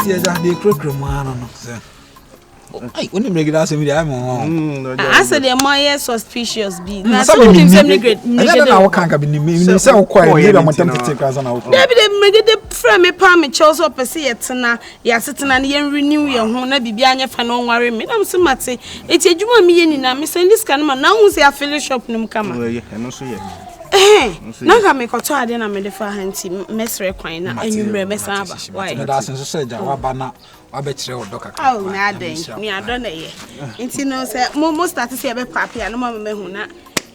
tia ja de krokromo no se ai woni mregida Asem dia am I said the more suspicious be na so him say mregida na wo kan ka bi ni se wo kwai ni ba montem tete ka na wo David mregida frame me pa me chose up se yetena ya setena na yen renew ye ho na bibia anya fa no nware me na mse mate eti adwuma me ye ni na me send this kan ma na hu se afili shop num kama eno so ye na ka me koto ade na me de fa hanti mesre kwan na anwumre mesa aba why da Asem so se ja wa ba na wa be kire wo doka oh na den ni ado na ye enti no se mo start se ye be papia no me hu na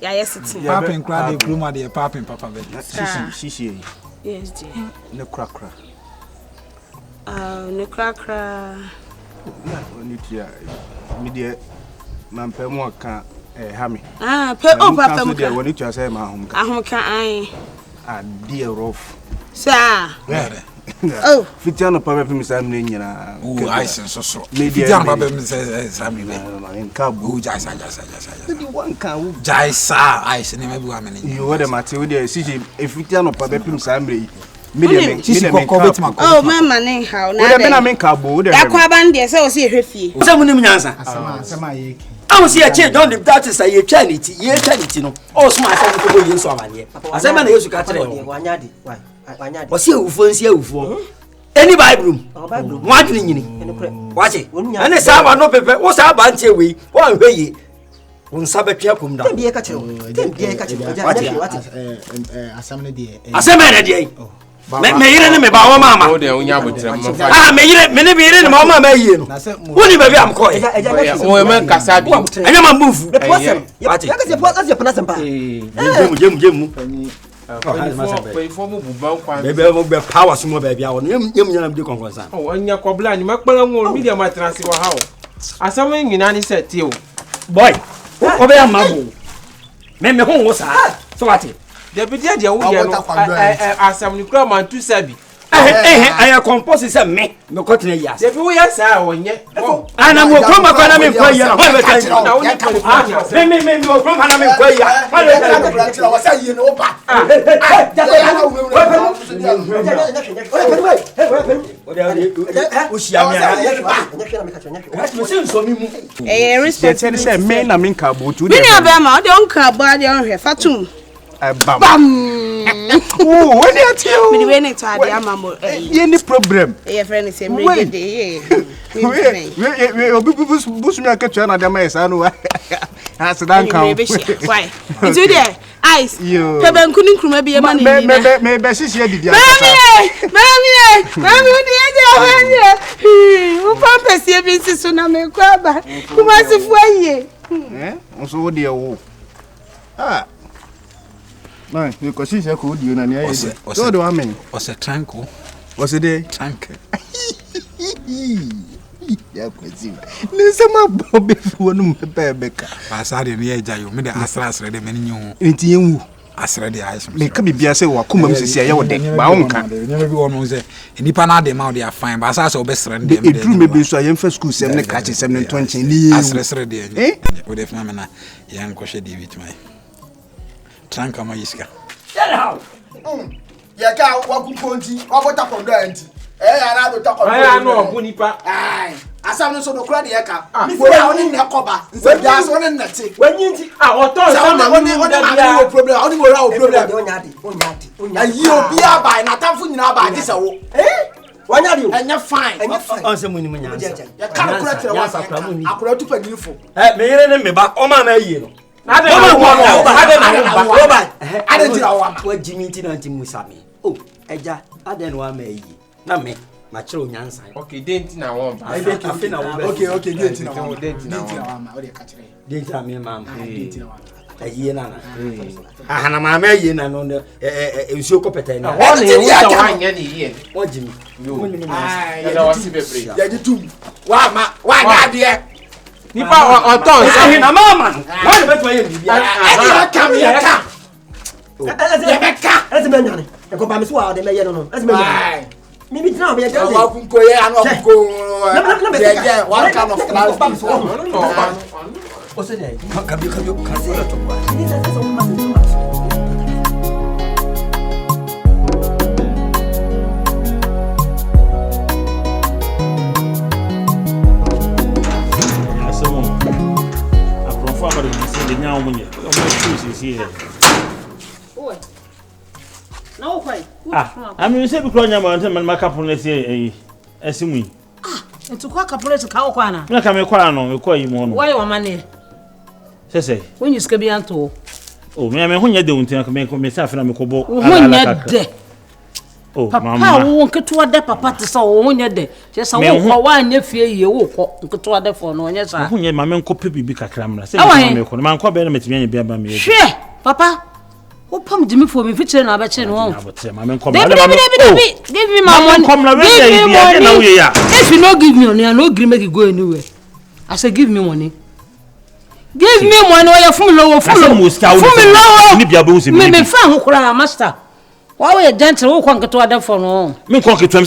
ya yesetin papin kra de kruma de papin papa be shishi yes dear ne krakra ne krakra na oni tia mi de mampem aka hami pe o papa mu ka woni tia say ma ahom ka ai dear rough sa oh fitiano papa pim sa me nyina Asem so fitiano papa pim sa me nka bu jaisa di wanka wo jaisa Asem ne ma bi wa me you what am ati wo de sisi fitiano papa pim sa me oh mama ne how na de na me nka bo de yakwa ban de se o se ehwefie se munim nyansa asema ayeki amusi ye che don the that is ye twanity no o so ma Asem ko bo Yesu amane Asem na Yesu ka tere wanyade wanyade o se ewufo nsi ewufo any bible mo adwene nyini wache ene sa ba no pepe wo sa ba ntie we wo anhwe won sa betwa kom da tembiye ka tere Asem ne de Asem na de me yire ne me ba wo mama o de unya botre mo me yire me ne be yire ne ma wo mama yie no woni ba bi am ko e o me kasa bi anya ma mbufu wache yakase pana sempa jemu before mo buba kwa bebe mo be power sumo ba bia wo nyem nyana bi konkonsa o anya kobla ni makpala mo media matrasi wa ha o Asem nyina ni set o boy o be am mabo me ho wo sa so wate Deputy dia wo ye no Asem ni kura man tu sabi aya compose se me ko tena yas Deputy wo ya sa wo nye ana mo ko ma na me kwa ya ho be kan na wo ni me wo ko ma na me kwa ya wa sa yie no ba respect say me na me nka bo tu me na be ma o de onka bo ade on hwe fatum bam oh when you tell me we need to ade amamo any problem e friend say mregede we obi busu mi akatua na dem esa no as dan kan why into there ice pebe nkuni nkruma bi e ma ni me be sisi adidi mami odi eje ahanye u pampesi e bi sisu na me kwa ba kuma sifu aye onso wo de wo man you ko sisi ko di na ni aye so do amen o se tranko o se de tank ya kwezi ni se ma bobe fu no mbebeka pasade ne ya jayo me de asra de meni nyu nti yenwu asra de Asem me ka bibia se wa kuma msisi aye wo de ba wonka nyame bi wono se nipa na de ma de afine ba sa se obesra de edru me be so aye mfa school sem ne ka che sem ne tonchen ni asra de o de fama na yan ko hwe de bitmai tranka ma yiska ya ka wa ku konti wa bota kondo anti ya na do ta kondo aya no obu nipa Asem no so no kura de ya ka mi fo ya oni ne koba nse bia so ne nete wanyinti oto sama oni ma no problem oni mo ra o problem wanyade ayi obi abai na tamfo nyina abai ji se wo wanyade o enya fine Asem ni munya ya ka kura tere wa akura tu pani fo me yire ne me ba o mama yie no ade jira wa wa jiminti na nti musami oh eja ade no wa ma yi na me ma kire onyansa okay denti na won ba afi na wo okay denti na wa denti na ma o de ka kire denti na me mama denti na wa ayi na ahana mama ayi na no ensuo kopeta na won ne wo ta wanya ne yie wo jimi na wasi bebre ya ji tum wa na de nipa oto na mama wa ne beto ayi bibia ya ka mi ya ka ya beka ezime nyane e ko ba mi so wa de meye no ezime nyane mimi tena be ya wa ku ko ye anu ku ko ya wa ka no class o se de kabi kasi to ba ni se so ma No, why? I mean, you say because I'm on my couple, let's say, a simi. And to quack a place of Kawana. Not come a quano, we call you more. Why your money? Say, When you scabianto. oh, me, when you don't make myself and I'm a cobo. When you're dead. Oh, Papa won't get to a dead papa to saw when you're dead. Just a one year fear you walk to other for no one. Yes, I my man copy be a clamor. Say, man, call better me be about me. Sure, Papa. Who pumped me for me? Picture and I bet you won't. Give me my money. Give me money. If you don't give me money, I no agree make you go anywhere. I say, give me money. Give me money or you're from lower. Me fan who cry, master. Why are you gentle? Who can't get to other for no? Me can't get to him.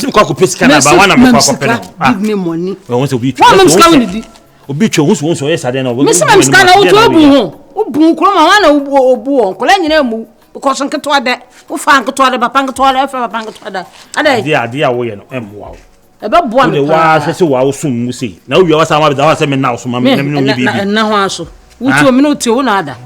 Give me money. Woman's coming. Obicho who so yes I don't know. Miss Mamscan out to Obu. Obu Kroma, Obu, Colonial, because I'm to other. Who found to other Panga to other for Panga to other. And dear way and wow. About one the was so I will soon see. Now you are some of the Asem now, so mamma and now also. Which you minute to another.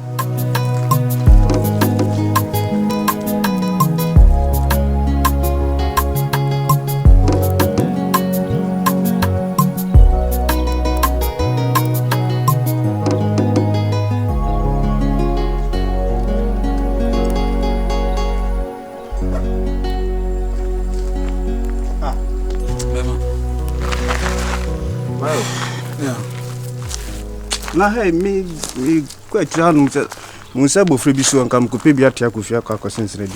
Na hey me quite round Musa Bofre bisu anka mkope bi atia kofia kwa kwasensere di.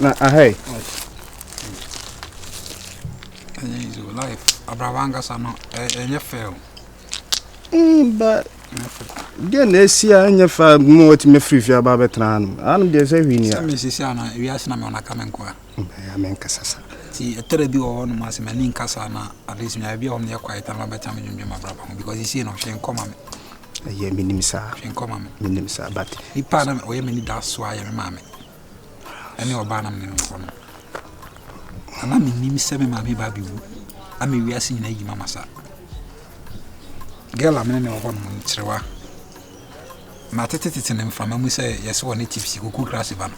Na hey. Is life. Abravanga sama enye fail. But again esia enye fa mo what me free fia ba betra anu de se hwini a. Me sisi ana wi asina me ona kamenkwa. Ya men kasasa. Ti etere bi wo no mase mani nkasa na at least me abi o me quiet na better me dwuma braba because you see no hwe nkoma me. Ye minimisa. Hwe nkoma me. Minimisa but ipa na o ye mani da so aye me mame. Ene oba na me nko no. Ana me nim se me mame ba bi wu. Ame wi ase nyina yi mama sa. Girl amene ne wo no nchirewa. Ma tete ne mfama mu se yes wo ne tipsy kuku class ba no.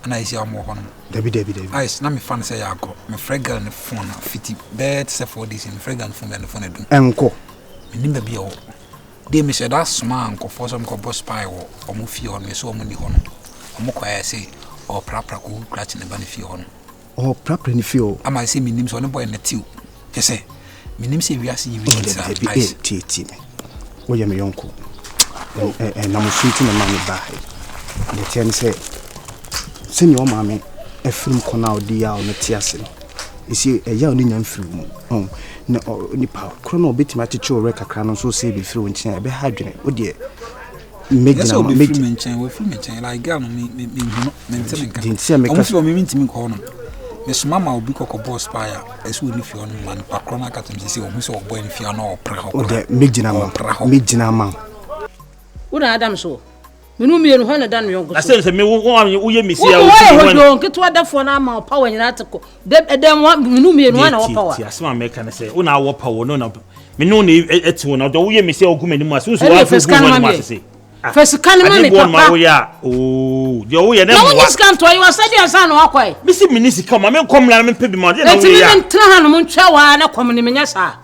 Ana isi amu ho no. Debi. Ice na me fan say yakọ. Me fragile ne phone na fiti bed se for this in fragile phone and phone edu. Enko. Me nimba bi o. Dey me say that small anko for some ko boss spy wo. Omo fi ho me so omo ni ho no. Omo kwa ya say o prapra ko clutch ne ba ne fi ho no. O prapra ni fi o. Ama say me nim so ne boy na tiu. Ye say me nim say wi ase yi wi sa. Ice ti me. Wo ye me yonko. Na mo suiti na mama ba hai. Ne tian say senior mama efrim kona odi ya o metiase no isi eya oni nyam firi mu na nipa krono obetima teche o rekakra no so se be firi wonchen ebe ha dwene odi megina me menchen we firi menchen like girl no me no menchen nka dintia me ka so me mintimi ko no me so mama obi kokko boss paya esu oni fi ono man pa krono aka tem se o hu so boy ni fi ono opra ho odi megina ma una adam so minu mienu ho na dan me yonko. Asem me wo ye misi ya wo do nketo adafo na ma power nyina ateko dem minu mienu na wo power. Ti asem America na say una wo power no na minu na eti na do wo ye misi ya oguma ni mu aso so wa fu ni mu asese. First can man papa. Ma wo ya oh de wo ye na mo. Na wo scan to you said you san no akwai. Misi minisi come me kom na me pebi ma de na wo ya. Eti me ntra ha no mo ntwa wa na kom ni menya sa.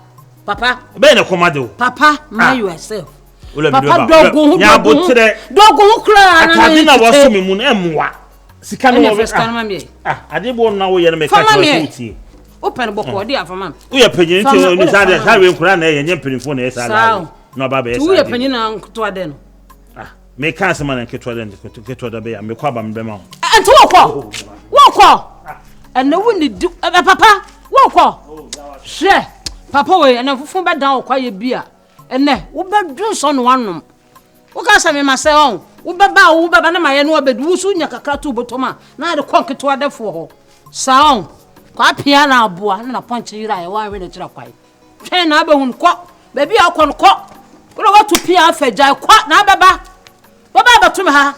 Papa. Be na komade o. Papa, mind yourself. Papa dogo nya botre dogo kra na ade na waso me mu na emwa sika no wo scan ma me ade bo na wo ye na me ka to tie open boko dey afama wo ye panyin ti ni sa de sa we nkura na ye nye mpinfo na ye sa da no ba be ye sa wo ye panyin na nkuto ade no me ka se ma na nkuto ade nkuto ade be ya me kwa ba me be ma enti wo ko and no we need papa wo ko she papa we na fufu ba dan wo kwa ye bia ene wo ba dun so no wanom wo ka sa me ma se on wo baba na ma ye no obedu wo su nya kakra to botoma na de konketo adefo ho sa on kwa pia na aboa na ponche yira ye wa we na kira kwai twe na abehun ko ba bia ko wo go to pia afagya kwa na baba to me ha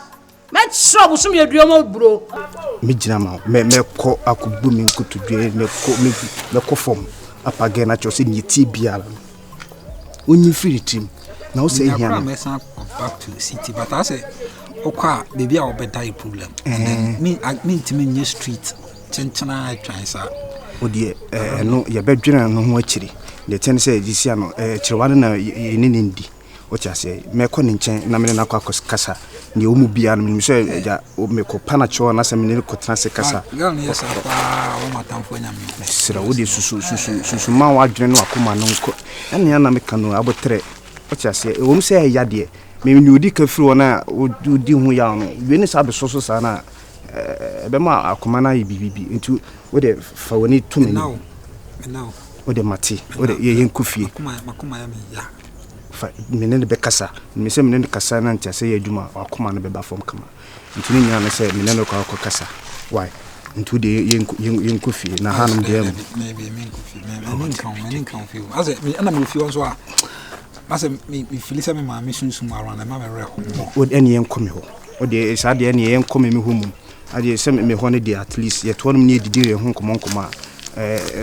me sro bo sum ye duomo bro me gina ma me ko akubu mi nkutu due me ko fom apage na chose ni ti biara onyi firi tim Now say here. Back to city, but I say, okay, maybe I'll bet die problem. And me, I mean to me street. Chenchana try sir. O dear, no, your bedroom no more chili. The ten say this year no, Chirwana in Indy. What I say, Mekon chen, Namina Casa, the Umubian, Monsieur, Meko Panacho, and Asem Cotrance Casa. Yes, my town for them. Sir, would you Susuma, General Kuma, no, and the Anamecano, about tre. What I say, won't say Yadi. Maybe you dick a through on would do dim young. Venice have the sources and Bema, Comana, BB into what if for we need 2 minutes now. What the Mati, what the Yen Kufi, Macuma, Menen Becassa, Miss Menen Cassana, and say Juma or Commander Beba from Kama. Into Nina say Mineno Cassa. Why? Into the Yen Kufi, Nahan, maybe Min confused. As a number of you also. As me feel some my mission around and mamma would any young come home. What there is hardly any young coming home. I did send me 1 day at least, yet 1 minute the dear home come on.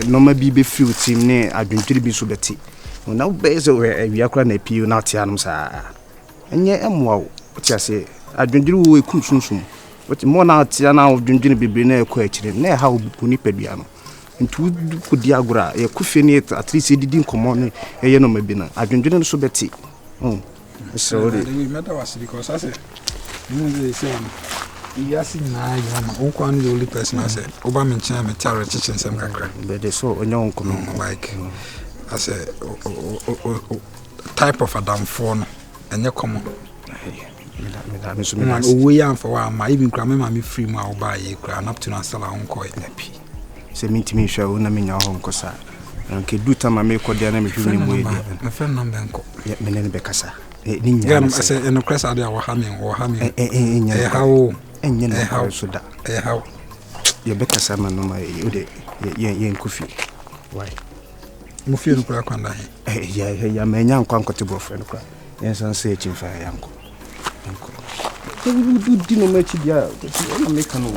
No, maybe be few team near I've been to be so betty. When now bears away, we are crying a pew not yams. And yet, I'm wow. What I say, I've been doing a cushion. But more now, Tiana of drinking be near question, near how Punipebiano. And to Diagra, a coffee at least he didn't come on a yellow mabina. I've been doing so betty. Oh, so we met us because I said, you say, yes, I'm one the only person I said, Obama Cham, Tara Chichen, some crack. But they saw a young coming like, I said, type of a damn phone, and you come on. We are for a while, even grandma me free my buy a crown up to Nassau on coin. Say me to me, shall not mean your home cosa. And can do time I make what the enemy my friend number. Yet Menen Becassa. I said, and the crest idea or hamming how and you know how so that how your Becassa man, no, my yen coffee. Why? Mufio crack on that. Yeah, my young comfortable friend. Yes, I'm searching for a uncle. You do dinner match, yeah, I'm making no.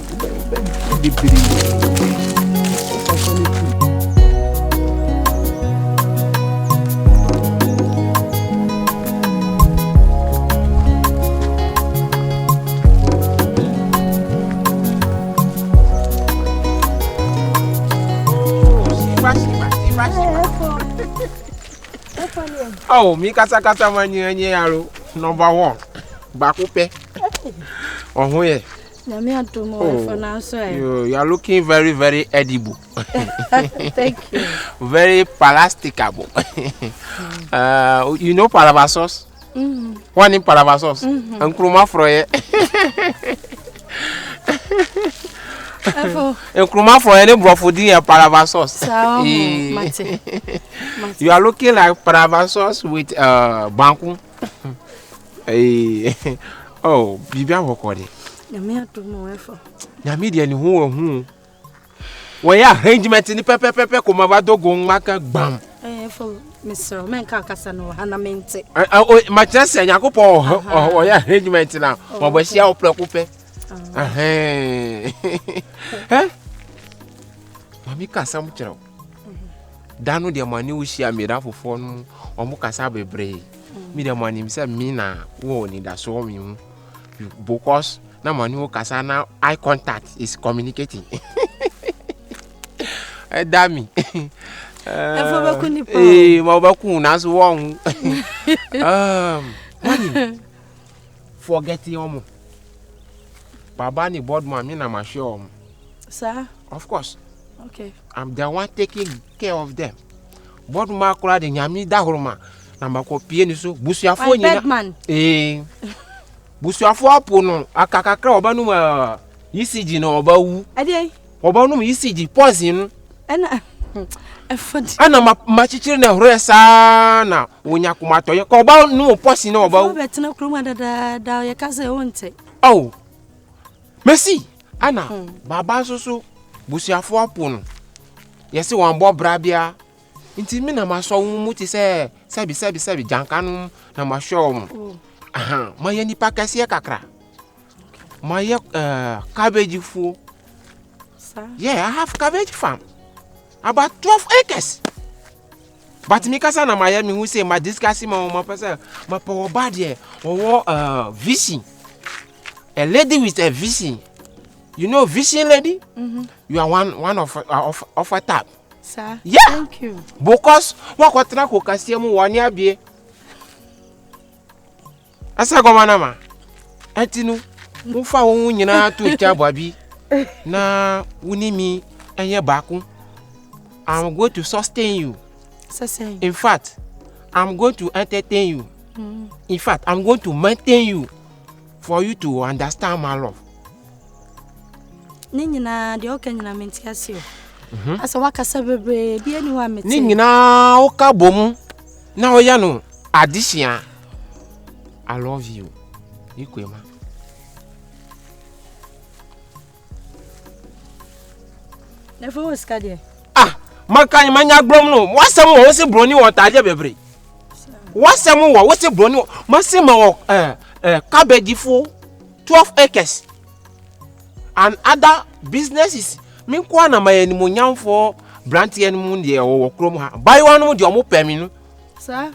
Oh, me kata manye yaro number 1. Bakupe. Oh yeah. You are looking very, very edible. Thank you. Very palasticable. You know palava sauce? One in palava sauce. And kruma froye. And kruma froye ne brofudi and palava sauce. You are looking like palava sauce with banku. Oh, bibia wokode. Nyame de ni hu we ya arrangement ni pepe ko mabado go maka gbam for Mr. Menka kasa no hanamente ma chese nyakopo o ya arrangement na mo bo sia o preocupe mami kasa mu kire danu de mani wo sia me da fofo no o mu kasa bebre mi de mani mi se mi na wo ni da so mi mu because na mani wo kasa na eye contact is communicating. Dami. Mabaku na so won. Forget yomo. Baba ni board man me na ma sure. Sir? Of course. Okay. I'm the one taking care of them. Board man kura de nyami da horoma. Na makopie ni so busuafo nyina. Busuafo apo no akakakra oba no ECG no oba wu. Ade. Oba no ECG pause no. Ana efodi. Ana machichire na horesa na wonya kumato ye ko oba no pause no oba wu. Betina kroma da ye kase wonte. Oh. Merci. Ana baba soso busuafo apo no. Yesi wan bo brabia. Nti mi na maso mu ti se sabi jankanu na masho mu. Aha, my nipa kasiya kakra. My cabbage fu. Sir? Yeah, I have cabbage farm. About 12 acres. But me kasa na Miami who say my discussing my person my power body or vision. A lady with a vision. You know vision lady? You are one of a tap. Sir. Yeah. Thank you. Because what kwatra ko kasie mu 1 year bie. Asa go manama. Atinu mu fa wo nyina to chabo bi. Na wuni mi enye baako. I'm going to sustain you. Sustain. In fact, I'm going to entertain you. In fact, I'm going to maintain you for you to understand my love. Nina de okanyina mentiasio. Asa wakasa bebre bi eni wa meti. Nina oka bom. Na oya no addition. I love you. Ikwema. Never was kade. Makan manya glom no wasem wo se broni wo taje bebre wasem wo se broni masem wo cabbage fo 12 acres and other businesses me kwa na mayani mo nyamfo brantie no mu de wo krom ha buy one mu de o mo pemi no sir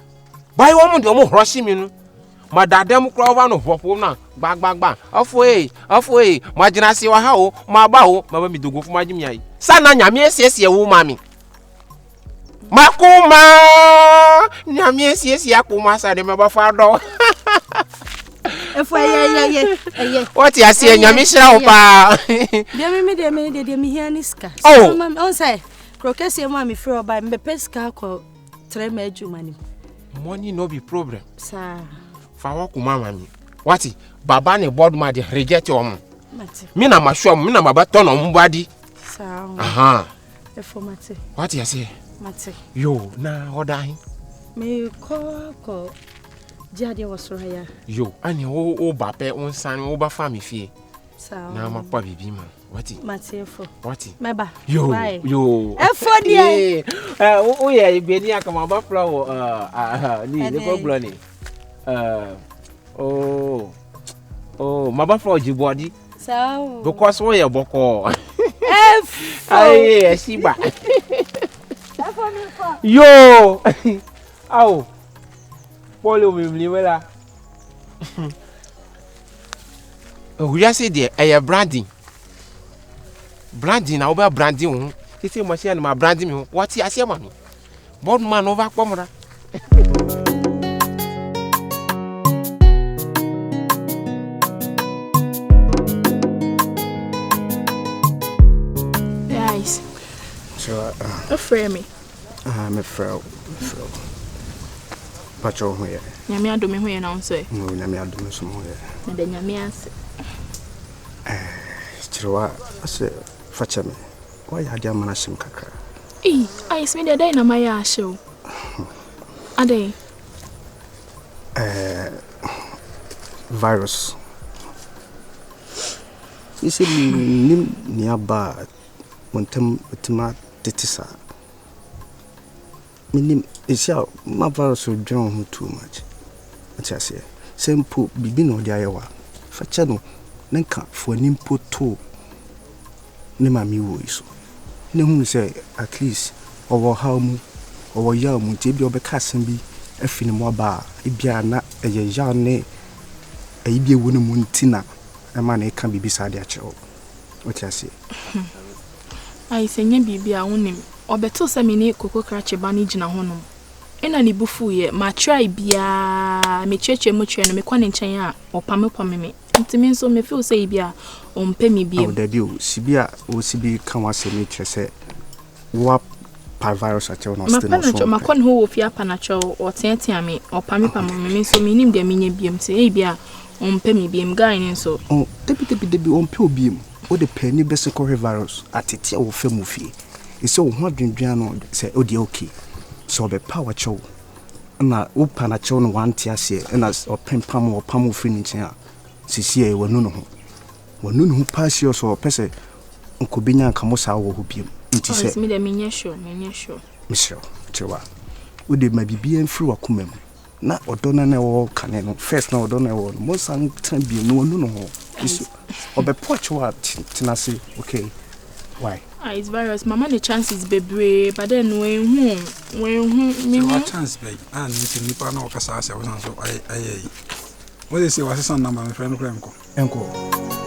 buy one mu de o mo hroshi mi no madadam kro over no popo na gbagba afo magina se wa ha o ma ba o ma ba mi dogo fu magimi ai sana nyame esiesie wo mami Makuma nyame esiesie akuma sa de me ba fa do efo ye what you say nyame hira wo pa de me hia niska on say krokese mu ami free oba me peska ko trema adwuma ni money no be problem sir fa wo kuma mami what baba ne board ma de reject om mate me na masho me na mabata no mbadi sir aha efo mate what you say mate yo na odahin me ko jade wosoraya yo ani o bape on san o ba fa me fie sir na ma pa bibi ma what mate efo what meba yo efo die o ye beni akama ba flower ni le ko bloni maba flower jibodi so because we ye boko efo shiba yo au polo mi wela we are say there branding na over branding you say machine ma branding me what you say mami board man over pomra guys so afraid me I'm afraid pacho ho ye nyame adome ho ye na onso e no nyame adome so ho ye na de nyame ase chirwa ase facha me why had ya mana shim kakra ai sme de dai na maya show ade virus isi nim ni aba montem utima tetisa minim isia ma virus dwen ho too much atiase sempo bibi no dia yewa facha no nenka fo nimpo to ne mami wo iso ne hu say at least owo how mu owo ya mu te bi obeka asem bi afini mo ba ebia na eye ya ne ayibie wo ne mu ntina ema na eka bibi sa de a chewo atiase ai senye bibi a wonim obeto se me ne koko krache ba ni gina honom ena ni bufu ye ma try bia me cheche mu try no me kwa ne nchen a opame me ntimi nso me feel say bia ompe mi bia o da bi o sibia o sibi kan wa se me kyerese wa pa virus a chewo no still no so ma kwa ne ho ofia panacho o teatia me opame me nso me nim de menye biem se bia ompe mi biem guy ne nso o debi ompe obiem o de pani bese ko virus atete wo fa mu fie ise wo ho adwendwan no se o de okay so be power chow na wo pana chow no wanti ase na o pempam o pam ofri ni nchen a sisi e wonu no ho pasio so pese nkobenya kamo sa wo ho biem nti se me de menye sure misho chewa wo de mabibia mfiri wakomam na odona na wo kane no first na odona wo mo san tan bi no wonu no ho isu obe pocho wa tinase okay why It's various. Mama the chances bebre, but then when me what chance be? And it's in Nipa no kasa ase was so I. What they say was son number my friend Enko.